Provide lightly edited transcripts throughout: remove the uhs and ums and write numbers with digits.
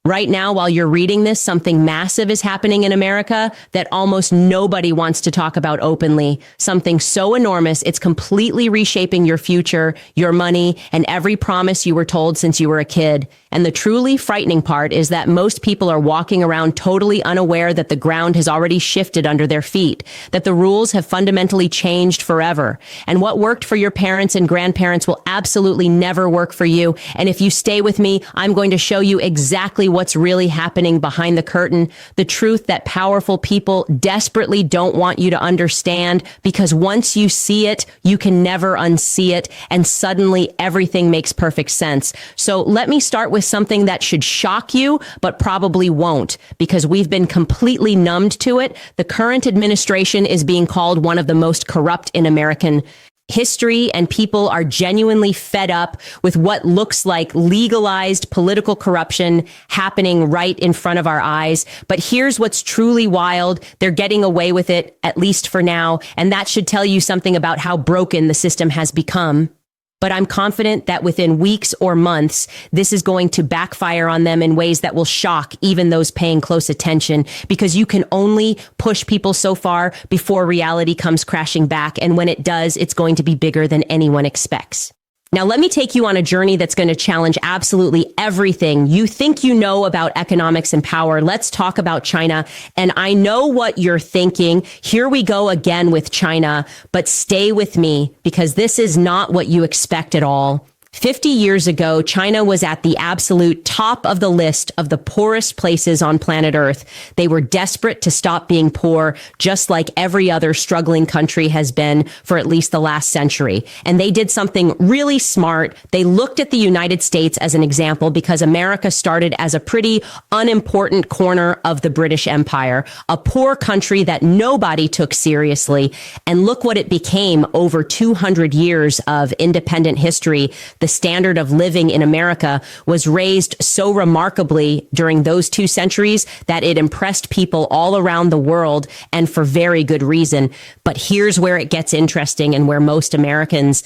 Right now, while you're reading this, something massive is happening in America that almost nobody wants to talk about openly. Something so enormous, it's completely reshaping your future, your money, and every promise you were told since you were a kid. And the truly frightening part is that most people are walking around totally unaware that the ground has already shifted under their feet, that the rules have fundamentally changed forever. And what worked for your parents and grandparents will absolutely never work for you. And if you stay with me, I'm going to show you exactly what's really happening behind the curtain, the truth that powerful people desperately don't want you to understand, because once you see it, you can never unsee it, and suddenly everything makes perfect sense. So let me start with something that should shock you, but probably won't, because we've been completely numbed to it. The current administration is being called one of the most corrupt in American history, and people are genuinely fed up with what looks like legalized political corruption happening right in front of our eyes. But here's what's truly wild. They're getting away with it, at least for now, and that should tell you something about how broken the system has become. But I'm confident that within weeks or months, this is going to backfire on them in ways that will shock even those paying close attention, because you can only push people so far before reality comes crashing back. And when it does, it's going to be bigger than anyone expects. Now, let me take you on a journey that's going to challenge absolutely everything you think you know about economics and power. Let's talk about China. And I know what you're thinking. Here we go again with China, but stay with me, because this is not what you expect at all. 50 years ago, China was at the absolute top of the list of the poorest places on planet Earth. They were desperate to stop being poor, just like every other struggling country has been for at least the last century. And they did something really smart. They looked at the United States as an example, because America started as a pretty unimportant corner of the British Empire, a poor country that nobody took seriously. And look what it became over 200 years of independent history. The standard of living in America was raised so remarkably during those 2 centuries that it impressed people all around the world, and for very good reason. But here's where it gets interesting, and where most Americans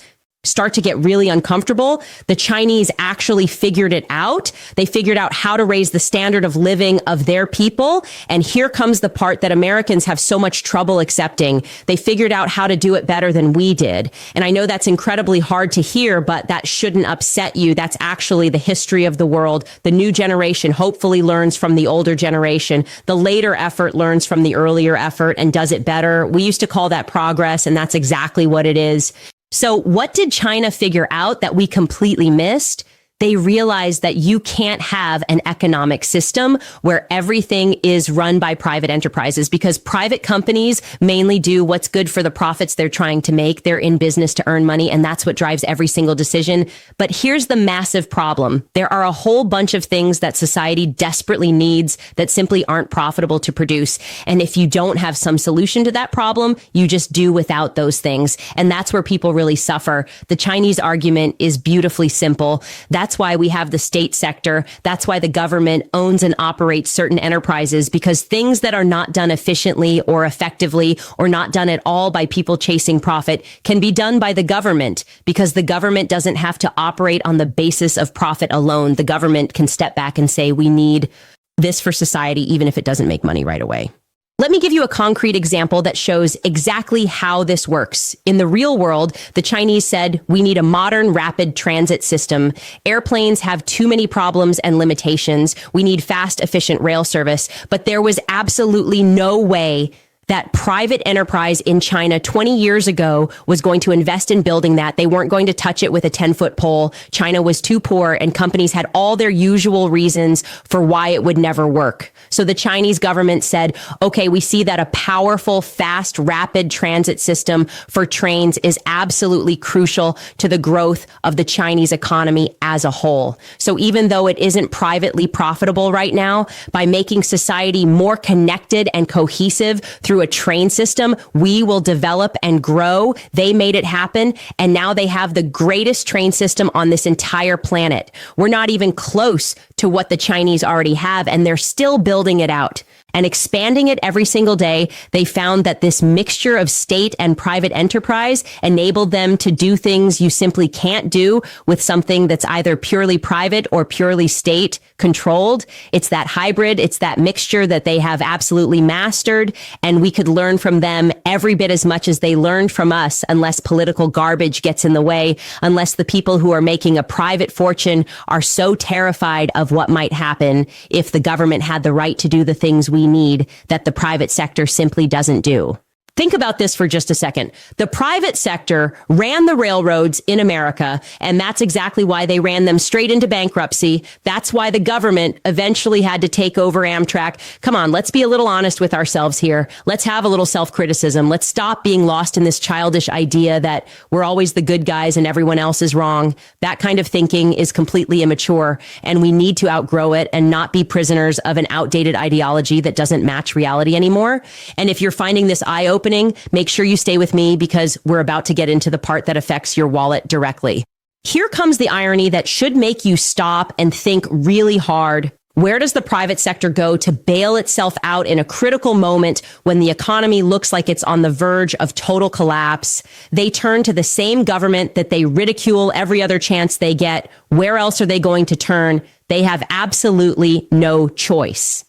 start to get really uncomfortable. The Chinese actually figured it out. They figured out how to raise the standard of living of their people. And here comes the part that Americans have so much trouble accepting. They figured out how to do it better than we did. And I know that's incredibly hard to hear, but that shouldn't upset you. That's actually the history of the world. The new generation hopefully learns from the older generation. The later effort learns from the earlier effort and does it better. We used to call that progress, and that's exactly what it is. So what did China figure out that we completely missed? They realized that you can't have an economic system where everything is run by private enterprises, because private companies mainly do what's good for the profits they're trying to make. They're in business to earn money, and that's what drives every single decision. But here's the massive problem. There are a whole bunch of things that society desperately needs that simply aren't profitable to produce. And if you don't have some solution to that problem, you just do without those things. And that's where people really suffer. The Chinese argument is beautifully simple. That's why we have the state sector. That's why the government owns and operates certain enterprises, because things that are not done efficiently or effectively, or not done at all by people chasing profit, can be done by the government, because the government doesn't have to operate on the basis of profit alone. The government can step back and say, we need this for society, even if it doesn't make money right away. Let me give you a concrete example that shows exactly how this works. In the real world, the Chinese said, we need a modern rapid transit system. Airplanes have too many problems and limitations. We need fast, efficient rail service. But there was absolutely no way that private enterprise in China 20 years ago was going to invest in building that. They weren't going to touch it with a 10-foot pole. China was too poor, and companies had all their usual reasons for why it would never work. So the Chinese government said, okay, we see that a powerful, fast, rapid transit system for trains is absolutely crucial to the growth of the Chinese economy as a whole. So even though it isn't privately profitable right now, by making society more connected and cohesive through a train system, we will develop and grow. They made it happen, and now they have the greatest train system on this entire planet. We're not even close to what the Chinese already have, and they're still building it out and expanding it every single day. They found that this mixture of state and private enterprise enabled them to do things you simply can't do with something that's either purely private or purely state controlled. It's that hybrid. It's that mixture that they have absolutely mastered. And we could learn from them every bit as much as they learned from us, unless political garbage gets in the way, unless the people who are making a private fortune are so terrified of what might happen if the government had the right to do the things we need that the private sector simply doesn't do. Think about this for just a second. The private sector ran the railroads in America, and that's exactly why they ran them straight into bankruptcy. That's why the government eventually had to take over Amtrak. Come on, let's be a little honest with ourselves here. Let's have a little self-criticism. Let's stop being lost in this childish idea that we're always the good guys and everyone else is wrong. That kind of thinking is completely immature, and we need to outgrow it and not be prisoners of an outdated ideology that doesn't match reality anymore. And if you're finding this eye-opening, make sure you stay with me, because we're about to get into the part that affects your wallet directly. Here comes the irony that should make you stop and think really hard. Where does the private sector go to bail itself out in a critical moment when the economy looks like it's on the verge of total collapse? They turn to the same government that they ridicule every other chance they get. Where else are they going to turn? They have absolutely no choice.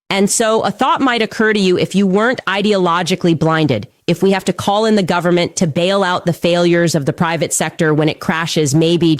And so a thought might occur to you if you weren't ideologically blinded. If we have to call in the government to bail out the failures of the private sector when it crashes, maybe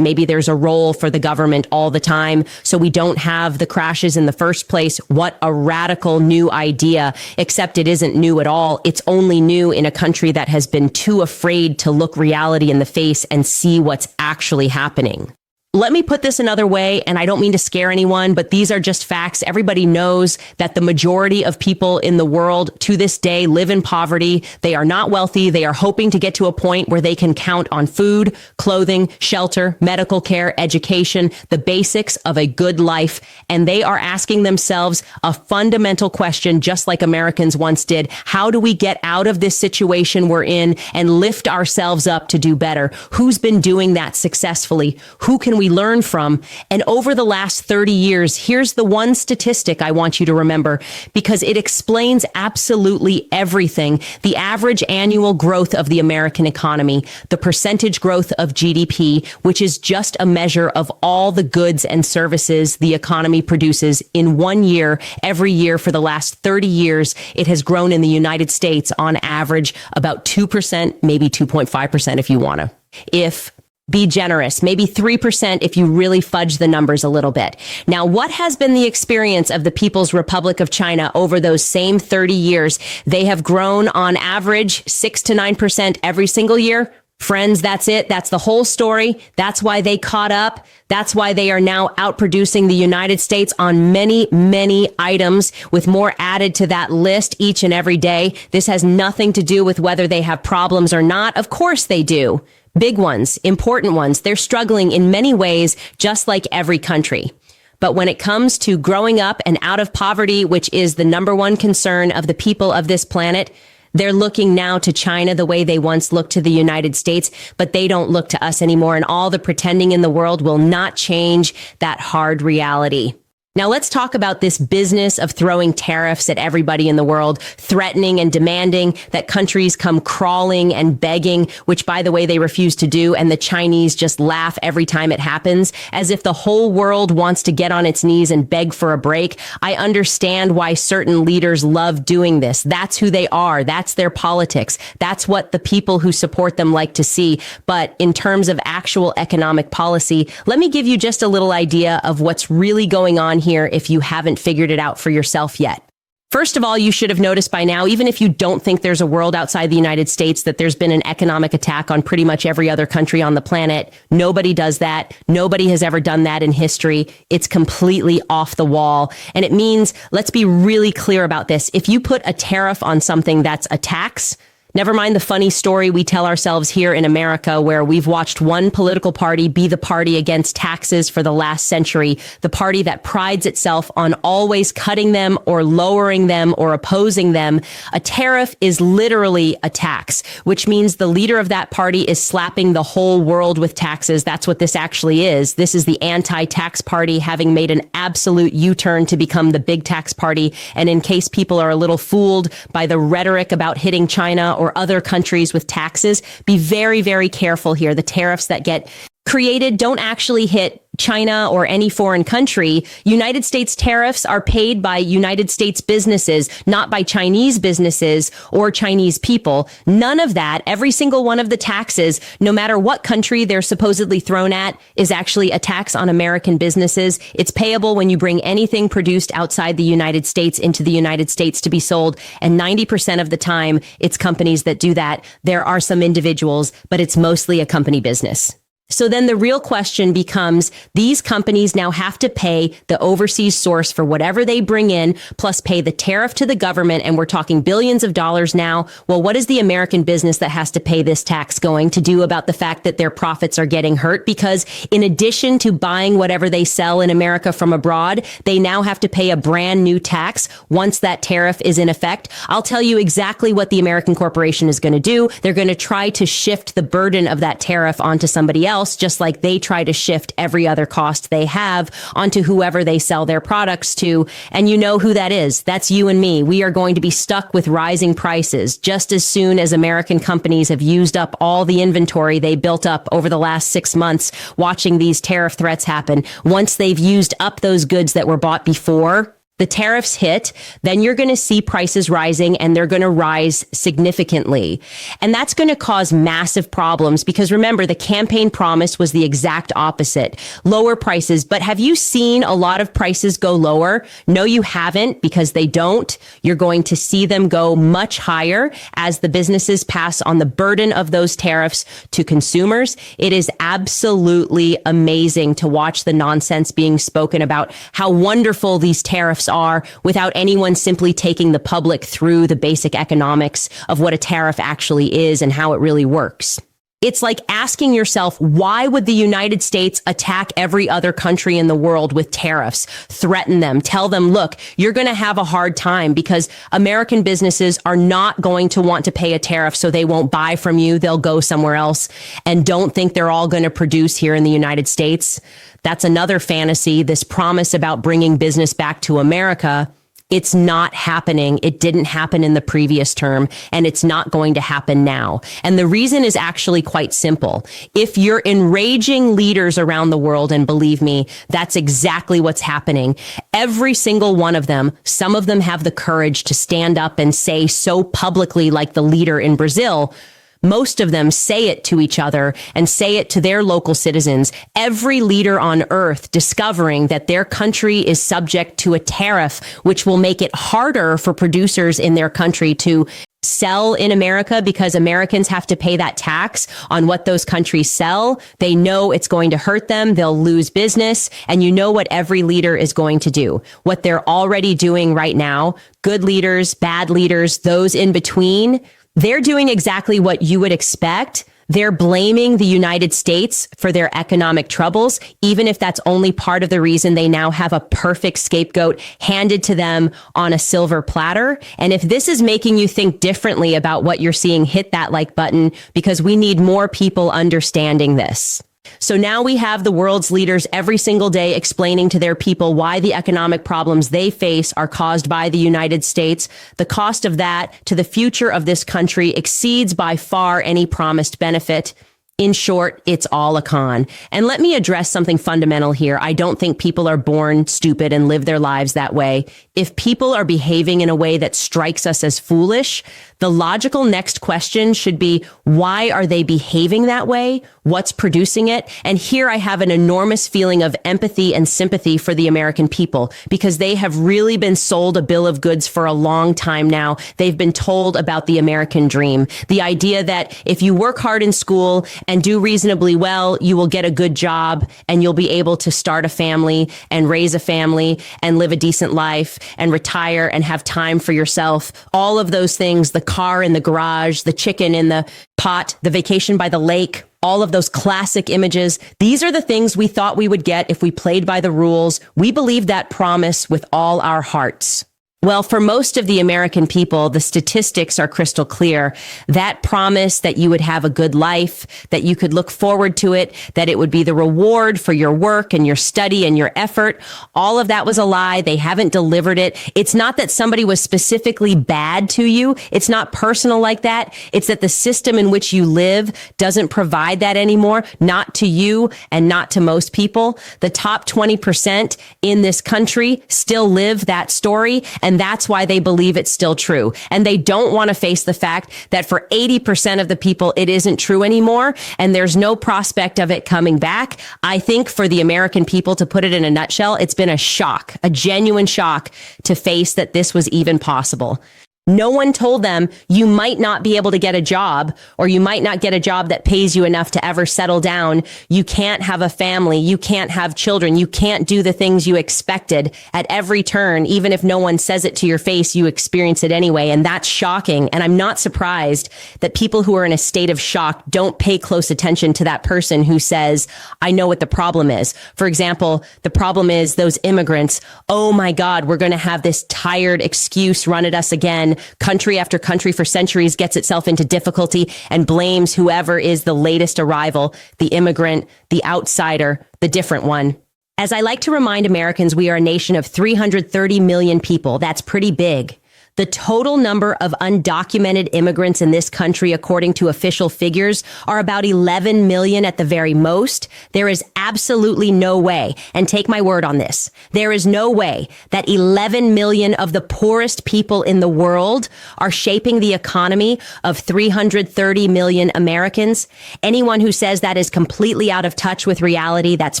there's a role for the government all the time so we don't have the crashes in the first place. What a radical new idea, except it isn't new at all. It's only new in a country that has been too afraid to look reality in the face and see what's actually happening. Let me put this another way, and I don't mean to scare anyone, but these are just facts. Everybody knows that the majority of people in the world to this day live in poverty. They are not wealthy. They are hoping to get to a point where they can count on food, clothing, shelter, medical care, education, the basics of a good life. And they are asking themselves a fundamental question, just like Americans once did. How do we get out of this situation we're in and lift ourselves up to do better? Who's been doing that successfully? Who can we learn from? And over the last 30 years, here's the one statistic I want you to remember, because it explains absolutely everything. The average annual growth of the American economy, the percentage growth of GDP, which is just a measure of all the goods and services the economy produces in 1 year, every year for the last 30 years, it has grown in the United States on average about 2%, maybe 2.5% if you want to. Be generous, maybe 3% if you really fudge the numbers a little bit. Now, what has been the experience of the People's Republic of China over those same 30 years? They have grown on average 6 to 9% every single year. Friends, that's it. That's the whole story. That's why they caught up. That's why they are now outproducing the United States on many, many items, with more added to that list each and every day. This has nothing to do with whether they have problems or not. Of course they do. Big ones, important ones. They're struggling in many ways, just like every country. But when it comes to growing up and out of poverty, which is the number one concern of the people of this planet, they're looking now to China the way they once looked to the United States, but they don't look to us anymore. And all the pretending in the world will not change that hard reality. Now let's talk about this business of throwing tariffs at everybody in the world, threatening and demanding that countries come crawling and begging, which, by the way, they refuse to do. And the Chinese just laugh every time it happens, as if the whole world wants to get on its knees and beg for a break. I understand why certain leaders love doing this. That's who they are. That's their politics. That's what the people who support them like to see. But in terms of actual economic policy, let me give you just a little idea of what's really going on here if you haven't figured it out for yourself yet. First of all, you should have noticed by now, even if you don't think there's a world outside the United States, that there's been an economic attack on pretty much every other country on the planet. Nobody does that. Nobody has ever done that in history. It's completely off the wall. And it means, let's be really clear about this. If you put a tariff on something that's a tax, Never mind the funny story we tell ourselves here in America, where we've watched one political party be the party against taxes for the last century, the party that prides itself on always cutting them or lowering them or opposing them. A tariff is literally a tax, which means the leader of that party is slapping the whole world with taxes. That's what this actually is. This is the anti-tax party having made an absolute U-turn to become the big tax party. And in case people are a little fooled by the rhetoric about hitting China or other countries with taxes, be very, very careful here. The tariffs that get created don't actually hit China or any foreign country. United States tariffs are paid by United States businesses, not by Chinese businesses or Chinese people. None of that, every single one of the taxes, no matter what country they're supposedly thrown at, is actually a tax on American businesses. It's payable when you bring anything produced outside the United States into the United States to be sold. And 90% of the time, it's companies that do that. There are some individuals, but it's mostly a company business. So then the real question becomes, these companies now have to pay the overseas source for whatever they bring in, plus pay the tariff to the government. And we're talking billions of dollars now. Well, what is the American business that has to pay this tax going to do about the fact that their profits are getting hurt? Because in addition to buying whatever they sell in America from abroad, they now have to pay a brand new tax once that tariff is in effect. I'll tell you exactly what the American corporation is going to do. They're going to try to shift the burden of that tariff onto somebody else, just like they try to shift every other cost they have onto whoever they sell their products to. And you know who that is. That's you and me. We are going to be stuck with rising prices just as soon as American companies have used up all the inventory they built up over the last 6 months watching these tariff threats happen. Once they've used up those goods that were bought before the tariffs hit, then you're going to see prices rising, and they're going to rise significantly. And that's going to cause massive problems because remember, the campaign promise was the exact opposite. Lower prices. But have you seen a lot of prices go lower? No, you haven't, because they don't. You're going to see them go much higher as the businesses pass on the burden of those tariffs to consumers. It is absolutely amazing to watch the nonsense being spoken about how wonderful these tariffs are without anyone simply taking the public through the basic economics of what a tariff actually is and how it really works. It's like asking yourself, why would the United States attack every other country in the world with tariffs, threaten them, tell them, look, you're going to have a hard time because American businesses are not going to want to pay a tariff, so they won't buy from you. They'll go somewhere else, and don't think they're all going to produce here in the United States. That's another fantasy, this promise about bringing business back to America. It's not happening. It didn't happen in the previous term, and it's not going to happen now. And the reason is actually quite simple. If you're enraging leaders around the world, and believe me, that's exactly what's happening. Every single one of them, some of them have the courage to stand up and say so publicly, like the leader in Brazil. Most of them say it to each other and say it to their local citizens. Every leader on earth discovering that their country is subject to a tariff, which will make it harder for producers in their country to sell in America because Americans have to pay that tax on what those countries sell. They know it's going to hurt them. They'll lose business. And you know what every leader is going to do. What they're already doing right now, good leaders, bad leaders, those in between, they're doing exactly what you would expect. They're blaming the United States for their economic troubles, even if that's only part of the reason they now have a perfect scapegoat handed to them on a silver platter. And if this is making you think differently about what you're seeing, hit that like button, because we need more people understanding this. So now we have the world's leaders every single day explaining to their people why the economic problems they face are caused by the United States. The cost of that to the future of this country exceeds by far any promised benefit. In short, it's all a con. And let me address something fundamental here. I don't think people are born stupid and live their lives that way. If people are behaving in a way that strikes us as foolish, the logical next question should be, why are they behaving that way? What's producing it? And here I have an enormous feeling of empathy and sympathy for the American people, because they have really been sold a bill of goods for a long time now. They've been told about the American dream, the idea that if you work hard in school and do reasonably well, you will get a good job and you'll be able to start a family and raise a family and live a decent life and retire and have time for yourself. All of those things, the car in the garage, the chicken in the pot, the vacation by the lake, all of those classic images. These are the things we thought we would get if we played by the rules. We believed that promise with all our hearts. Well, for most of the American people, the statistics are crystal clear. That promise that you would have a good life, that you could look forward to it, that it would be the reward for your work and your study and your effort, all of that was a lie. They haven't delivered it. It's not that somebody was specifically bad to you. It's not personal like that. It's that the system in which you live doesn't provide that anymore, not to you and not to most people. The top 20% in this country still live that story, and that's why they believe it's still true. And they don't want to face the fact that for 80% of the people, it isn't true anymore. And there's no prospect of it coming back. I think for the American people, to put it in a nutshell, it's been a shock, a genuine shock to face that this was even possible. No one told them you might not be able to get a job, or you might not get a job that pays you enough to ever settle down. You can't have a family. You can't have children. You can't do the things you expected at every turn. Even if no one says it to your face, you experience it anyway. And that's shocking. And I'm not surprised that people who are in a state of shock don't pay close attention to that person who says, I know what the problem is. For example, the problem is those immigrants. Oh my God, we're going to have this tired excuse run at us again. Country after country for centuries gets itself into difficulty and blames whoever is the latest arrival, the immigrant, the outsider, the different one. As I like to remind Americans, we are a nation of 330 million people. That's pretty big. The total number of undocumented immigrants in this country, according to official figures, are about 11 million at the very most. There is absolutely no way, and take my word on this, there is no way that 11 million of the poorest people in the world are shaping the economy of 330 million Americans. Anyone who says that is completely out of touch with reality, that's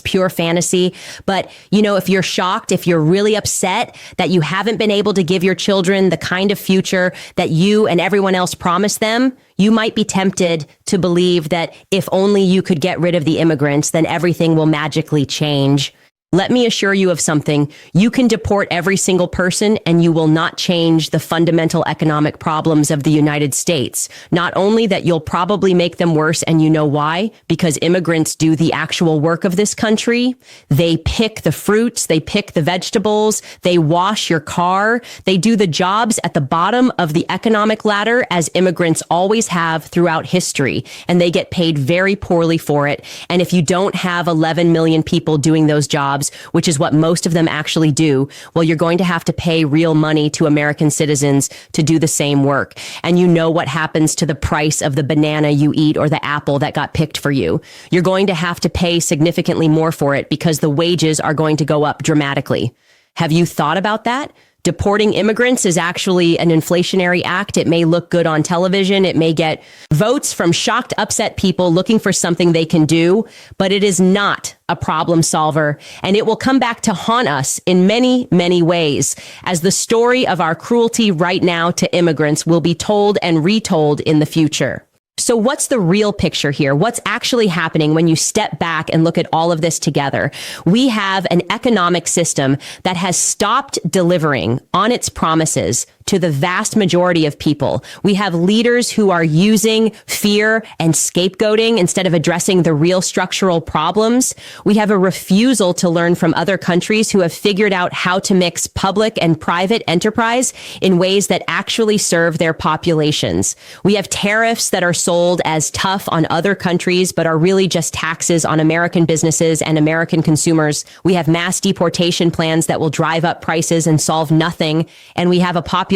pure fantasy. But, you know, if you're shocked, if you're really upset that you haven't been able to give your children the kind of future that you and everyone else promised them, you might be tempted to believe that if only you could get rid of the immigrants, then everything will magically change. Let me assure you of something. You can deport every single person and you will not change the fundamental economic problems of the United States. Not only that, you'll probably make them worse, and you know why? Because immigrants do the actual work of this country. They pick the fruits, they pick the vegetables, they wash your car, they do the jobs at the bottom of the economic ladder, as immigrants always have throughout history, and they get paid very poorly for it. And if you don't have 11 million people doing those jobs, which is what most of them actually do, well, you're going to have to pay real money to American citizens to do the same work. And you know what happens to the price of the banana you eat or the apple that got picked for you. You're going to have to pay significantly more for it because the wages are going to go up dramatically. Have you thought about that? Deporting immigrants is actually an inflationary act. It may look good on television. It may get votes from shocked, upset people looking for something they can do, but it is not a problem solver. And it will come back to haunt us in many, many ways, as the story of our cruelty right now to immigrants will be told and retold in the future. So what's the real picture here? What's actually happening when you step back and look at all of this together? We have an economic system that has stopped delivering on its promises to the vast majority of people. We have leaders who are using fear and scapegoating instead of addressing the real structural problems. We have a refusal to learn from other countries who have figured out how to mix public and private enterprise in ways that actually serve their populations. We have tariffs that are sold as tough on other countries, but are really just taxes on American businesses and American consumers. We have mass deportation plans that will drive up prices and solve nothing. And we have a population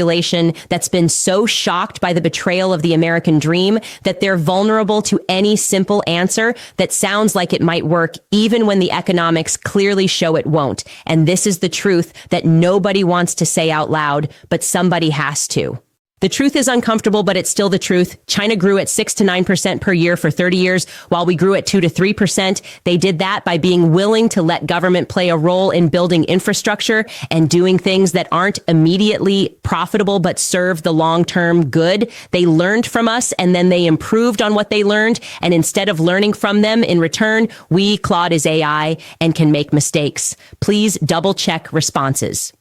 that's been so shocked by the betrayal of the American dream that they're vulnerable to any simple answer that sounds like it might work, even when the economics clearly show it won't. And this is the truth that nobody wants to say out loud, but somebody has to. The truth is uncomfortable, but it's still the truth. China grew at 6 to 9% per year for 30 years, while we grew at 2 to 3%. They did that by being willing to let government play a role in building infrastructure and doing things that aren't immediately profitable, but serve the long-term good. They learned from us, and then they improved on what they learned. And instead of learning from them in return, we, Claude is AI and can make mistakes. Please double check responses.